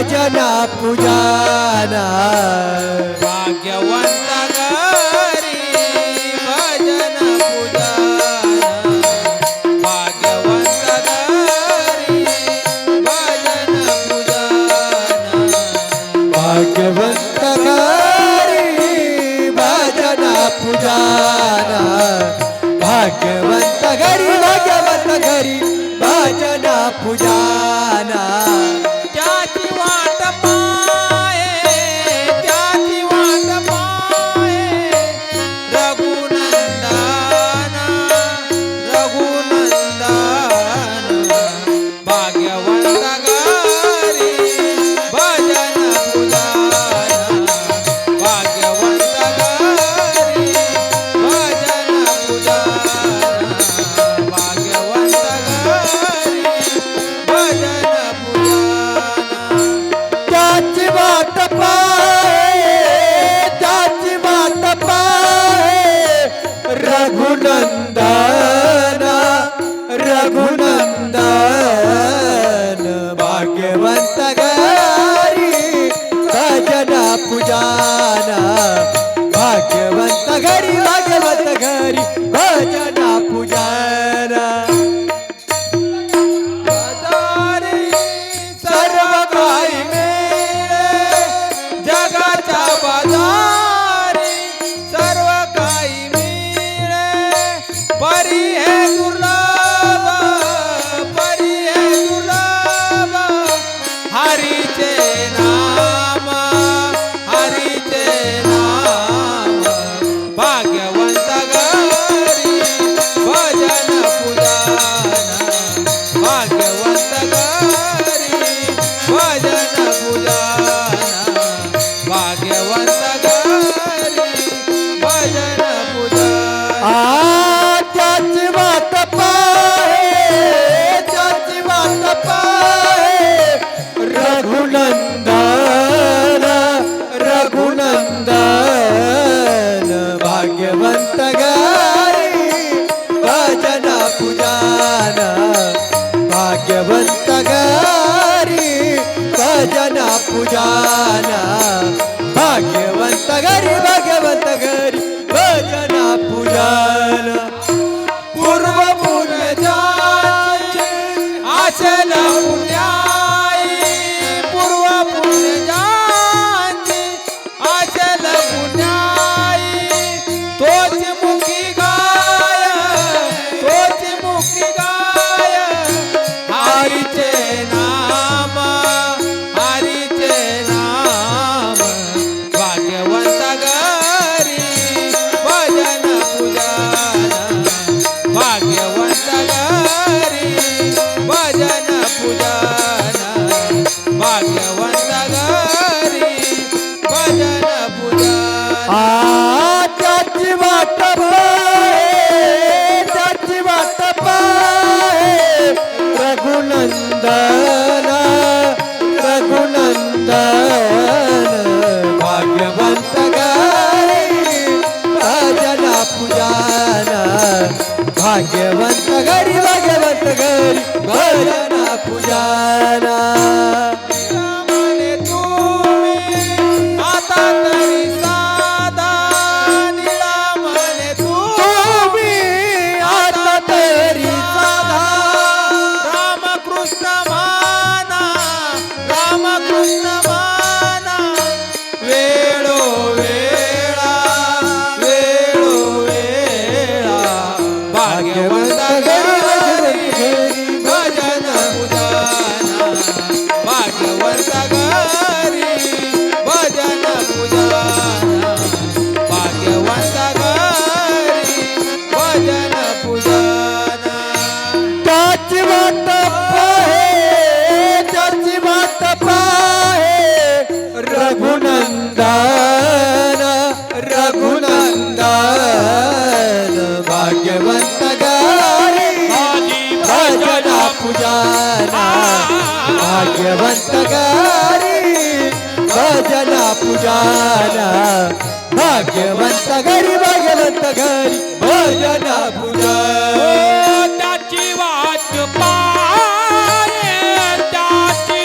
भजना पूजना भाग्यवंत घरी भजन पूजना भाग्यवंत घरी भजन पूजना भाग्यवंत घरी भजना पूजना भाग्यवंत घरी भजना पूजना त्याची वाट पाहे रघुनंदन भाग्यवंत घरी भजन पूजना भाग्यवंत घरी भजन पूजना भाग्यवंत घरी भजन पूजना त्याची वाट पाहे रघुनंदन भाग्यवंत घरी भजना पूजना भाग्यवंत घरी भजना पूजना सर्व काही मिळे जगाच्या बाजारी सर्व काही मिळे परी हे दुर्लभ हरीचे नाम भाग्यवंत घरी भजन पूजना भाग्यवंत घरी भजन पूजना भाग्यवंत घरी भजन पूजना त्याची वाट पाहे रघुनंदन भाग्यवंत घरी भजना पूजना भाग्यवंत घरी भजना पूजना भाग्यवंत घरी भजना पूजना पूर्व पुण्यजाची आचल पुण्याई पूर्व पुण्यजाची आचल पुण्याई तोच मुखी गाय हरीचे नाम भाग्यवंत घरी भजन पूजना भाग्यवंत घरी भजन पूजना भाग्यवंत घरी भजन पूजना त्याची वाट पाहे रघुनंदन भाग्यवंत घरी भजना पूजना भाग्यवंत घरी भजना पूजना म्हणे तुम्ही आता तरी साधा निळा म्हणे तुम्ही आता तरी साधा रामकृष्ण माना वेळोवेळा भाग्यवंत घरी भजन पूजना भाग्यवंत घरी भजन पूजना भाग्यवंत घरी भजन पूजना त्याची वाट पाहे रघुनंदन भाग्यवंत घरी भजना पूजना भाग्यवंत घरी भजना पूजना भाग्यवंत घरी भजना पूजना त्याची वाट पाहे त्याची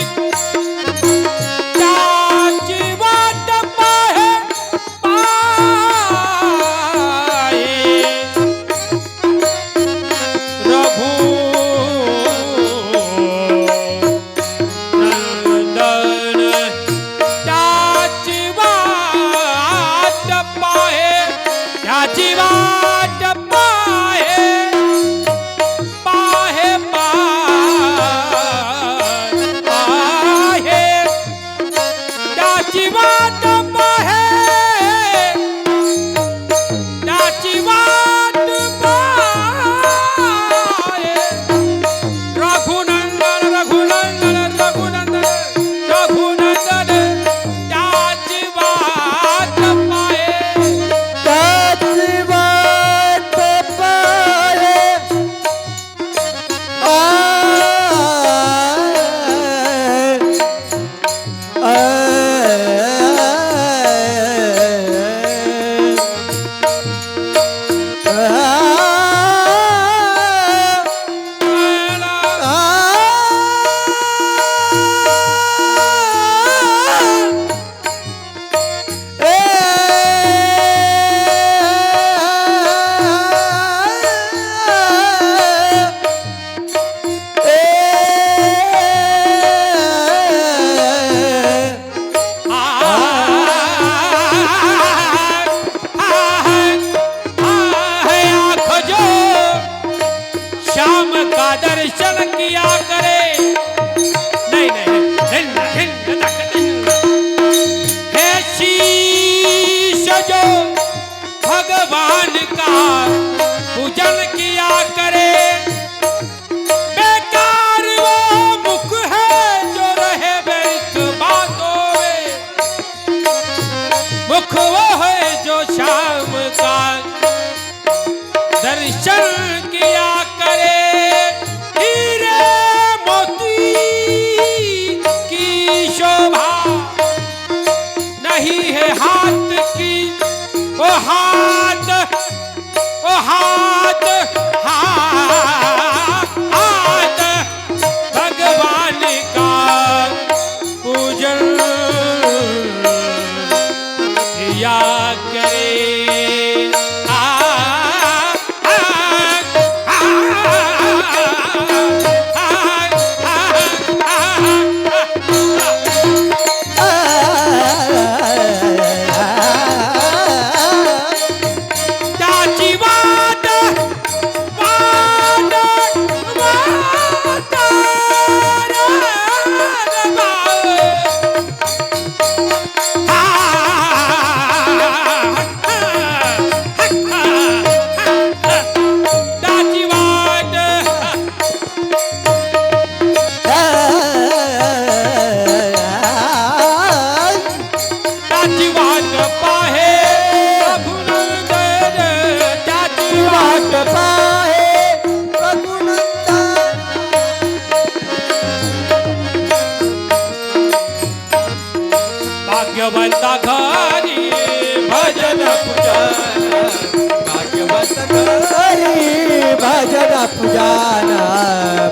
भजन पूजन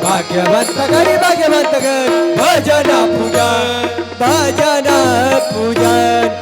भाग्यवंत घरी भाग्यवंत घरी भजन पूजन